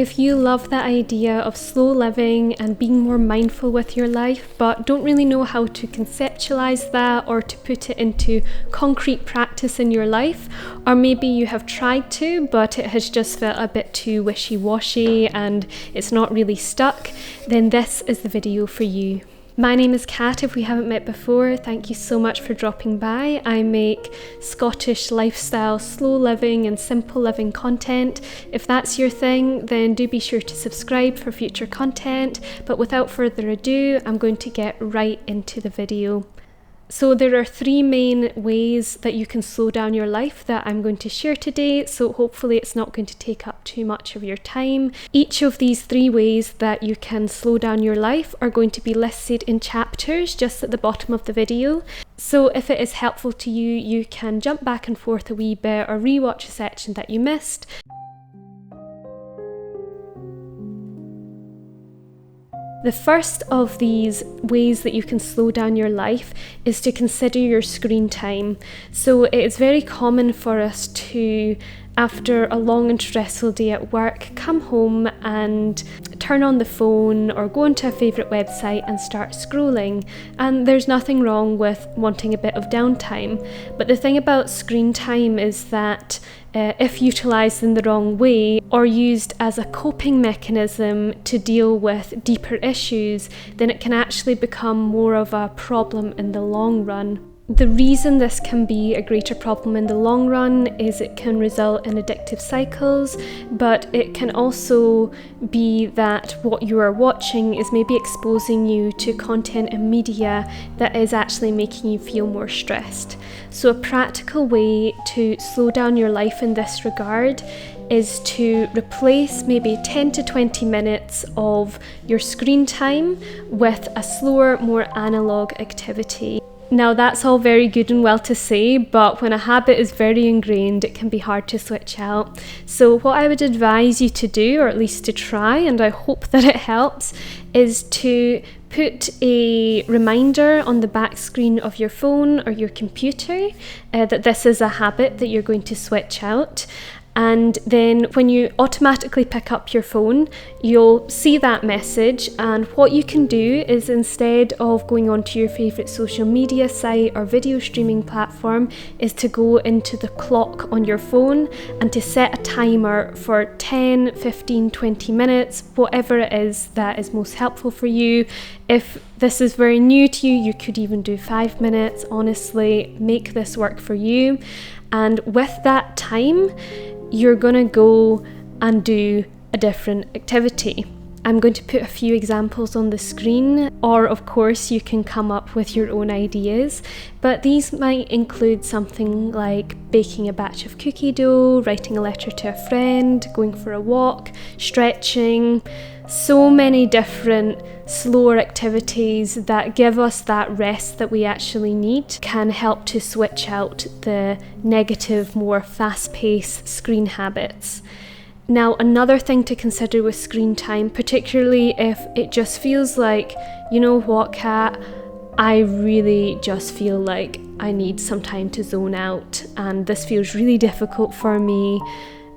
If you love the idea of slow living and being more mindful with your life, but don't really know how to conceptualize that or to put it into concrete practice in your life, or maybe you have tried to, but it has just felt a bit too wishy-washy and it's not really stuck, then this is the video for you. My name is Kat. If we haven't met before, thank you so much for dropping by. I make Scottish lifestyle, slow living and simple living content. If that's your thing, then do be sure to subscribe for future content. But without further ado, I'm going to get right into the video. So there are three main ways that you can slow down your life that I'm going to share today, so hopefully it's not going to take up too much of your time. Each of these three ways that you can slow down your life are going to be listed in chapters just at the bottom of the video. So if it is helpful to you, you can jump back and forth a wee bit or rewatch a section that you missed. The first of these ways that you can slow down your life is to consider your screen time. So it is very common for us to, after a long and stressful day at work, come home and turn on the phone or go onto a favourite website and start scrolling. And there's nothing wrong with wanting a bit of downtime. But the thing about screen time is that if utilised in the wrong way or used as a coping mechanism to deal with deeper issues, then it can actually become more of a problem in the long run. The reason this can be a greater problem in the long run is it can result in addictive cycles, but it can also be that what you are watching is maybe exposing you to content and media that is actually making you feel more stressed. So a practical way to slow down your life in this regard is to replace maybe 10 to 20 minutes of your screen time with a slower, more analog activity. Now that's all very good and well to say, but when a habit is very ingrained, it can be hard to switch out. So what I would advise you to do, or at least to try, and I hope that it helps, is to put a reminder on the back screen of your phone or your computer that this is a habit that you're going to switch out. And then when you automatically pick up your phone, you'll see that message, and what you can do is, instead of going onto your favourite social media site or video streaming platform, is to go into the clock on your phone and to set a timer for 10, 15, 20 minutes, whatever it is that is most helpful for you. If this is very new to you, you could even do 5 minutes. Honestly, make this work for you. And with that time, you're going to go and do a different activity. I'm going to put a few examples on the screen, or of course you can come up with your own ideas, but these might include something like baking a batch of cookie dough, writing a letter to a friend, going for a walk, stretching. So many different slower activities that give us that rest that we actually need can help to switch out the negative, more fast-paced screen habits. Now, another thing to consider with screen time, particularly if it just feels like, you know what, Kat, I really just feel like I need some time to zone out and this feels really difficult for me,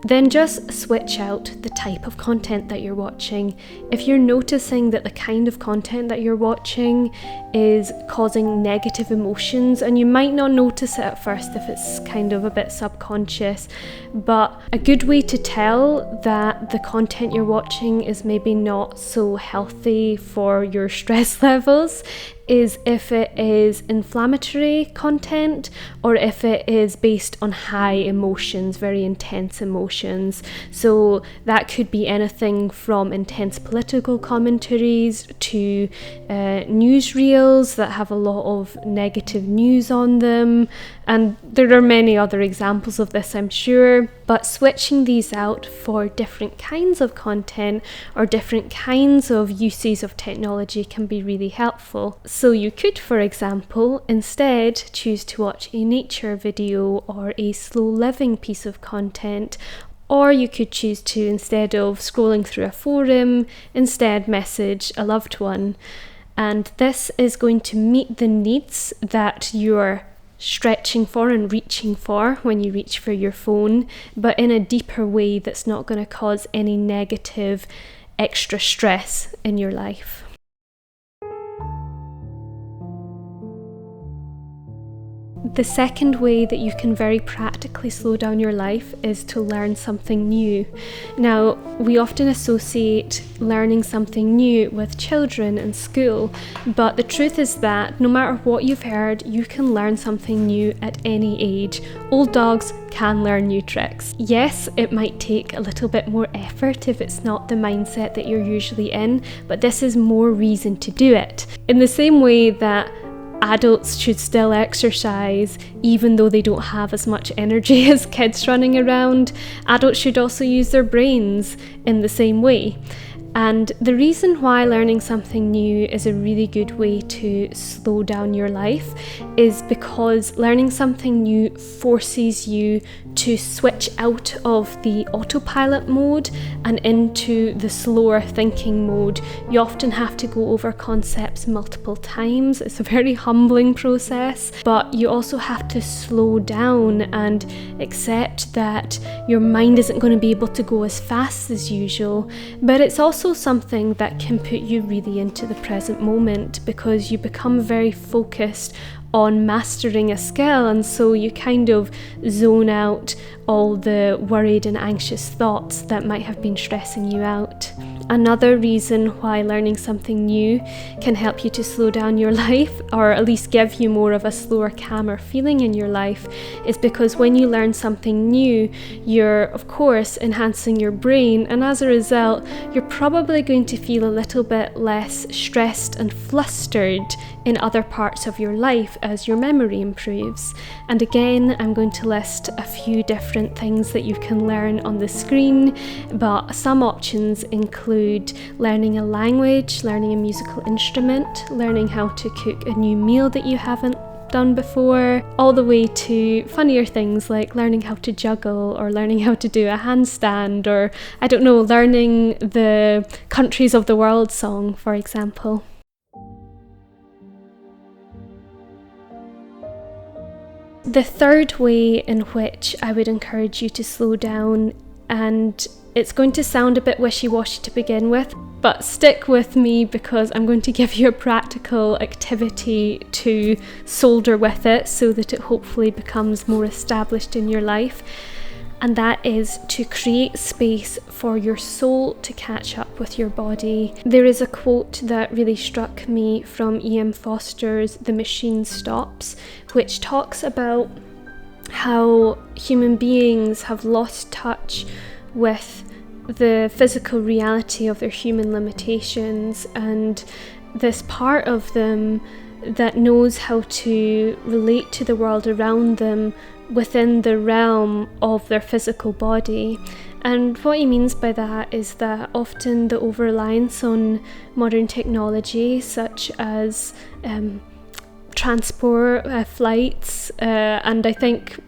then just switch out the type of content that you're watching. If you're noticing that the kind of content that you're watching is causing negative emotions, and you might not notice it at first if it's kind of a bit subconscious, but a good way to tell that the content you're watching is maybe not so healthy for your stress levels is if it is inflammatory content or if it is based on high emotions, very intense emotions. So that could be anything from intense political commentaries to newsreels that have a lot of negative news on them. And there are many other examples of this, I'm sure, but switching these out for different kinds of content or different kinds of uses of technology can be really helpful. So you could, for example, instead choose to watch a nature video or a slow living piece of content, or you could choose to, instead of scrolling through a forum, instead message a loved one. And this is going to meet the needs that you're stretching for and reaching for when you reach for your phone, but in a deeper way that's not going to cause any negative extra stress in your life. The second way that you can very practically slow down your life is to learn something new. Now, we often associate learning something new with children and school, but the truth is that no matter what you've heard, you can learn something new at any age. Old dogs can learn new tricks. Yes, it might take a little bit more effort if it's not the mindset that you're usually in, but this is more reason to do it. In the same way that adults should still exercise even though they don't have as much energy as kids running around, adults should also use their brains in the same way. And the reason why learning something new is a really good way to slow down your life is because learning something new forces you to switch out of the autopilot mode and into the slower thinking mode. You often have to go over concepts multiple times. It's a very humbling process, but you also have to slow down and accept that your mind isn't going to be able to go as fast as usual. But it's also something that can put you really into the present moment because you become very focused on mastering a skill, and so you kind of zone out all the worried and anxious thoughts that might have been stressing you out. Another reason why learning something new can help you to slow down your life, or at least give you more of a slower, calmer feeling in your life, is because when you learn something new, you're of course enhancing your brain, and as a result, you're probably going to feel a little bit less stressed and flustered in other parts of your life as your memory improves. And again, I'm going to list a few different things that you can learn on the screen, but some options include learning a language, learning a musical instrument, learning how to cook a new meal that you haven't done before, all the way to funnier things like learning how to juggle or learning how to do a handstand, or I don't know, learning the Countries of the World song, for example. The third way in which I would encourage you to slow down, and it's going to sound a bit wishy-washy to begin with, but stick with me because I'm going to give you a practical activity to solder with it so that it hopefully becomes more established in your life. And that is to create space for your soul to catch up with your body. There is a quote that really struck me from E.M. Foster's The Machine Stops, which talks about how human beings have lost touch with the physical reality of their human limitations, and this part of them that knows how to relate to the world around them within the realm of their physical body. And what he means by that is that often the over-reliance on modern technology, such as transport, flights, and I think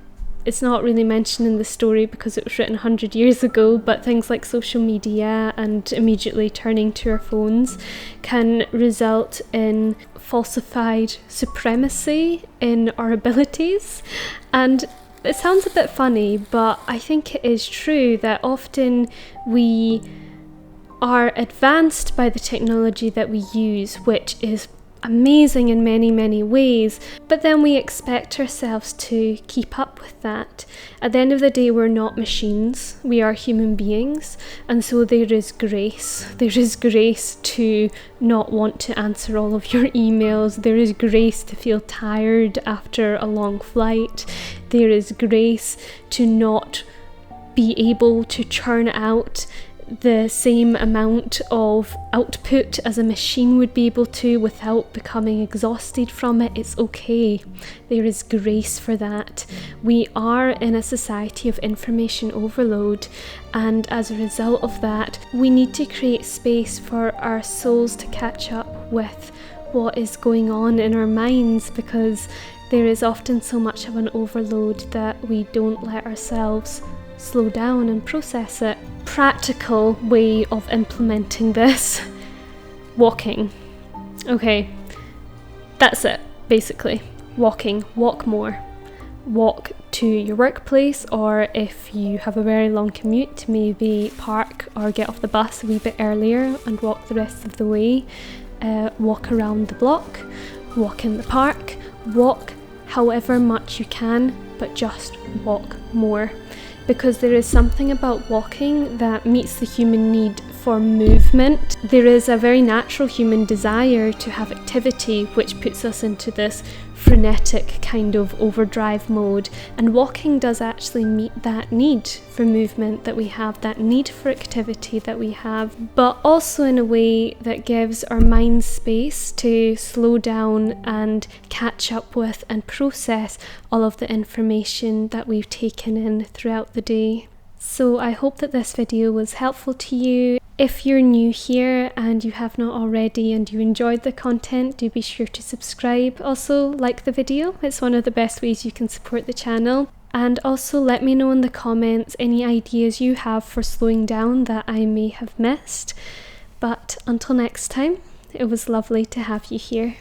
it's not really mentioned in the story because it was written 100 years ago, but things like social media and immediately turning to our phones can result in falsified supremacy in our abilities. And it sounds a bit funny, but I think it is true that often we are advanced by the technology that we use, which is amazing in many, many ways, but then we expect ourselves to keep up with that. At the end of the day, we're not machines, we are human beings, and so there is grace. There is grace to not want to answer all of your emails. There is grace to feel tired after a long flight. There is grace to not be able to churn out the same amount of output as a machine would be able to without becoming exhausted from it. It's okay. There is grace for that. We are in a society of information overload, and as a result of that, we need to create space for our souls to catch up with what is going on in our minds, because there is often so much of an overload that we don't let ourselves slow down and process it. Practical way of implementing this: walking. Okay, that's it, basically. walking, walk more. Walk to your workplace, or if you have a very long commute, maybe park or get off the bus a wee bit earlier and walk the rest of the way. Walk around the block, walk in the park, walk however much you can, but just walk more. Because there is something about walking that meets the human need for movement. There is a very natural human desire to have activity, which puts us into this frenetic kind of overdrive mode, and walking does actually meet that need for movement that we have, that need for activity that we have, but also in a way that gives our minds space to slow down and catch up with and process all of the information that we've taken in throughout the day. So I hope that this video was helpful to you. If you're new here and you have not already and you enjoyed the content, do be sure to subscribe. Also, like the video. It's one of the best ways you can support the channel. And also let me know in the comments any ideas you have for slowing down that I may have missed. But until next time, it was lovely to have you here.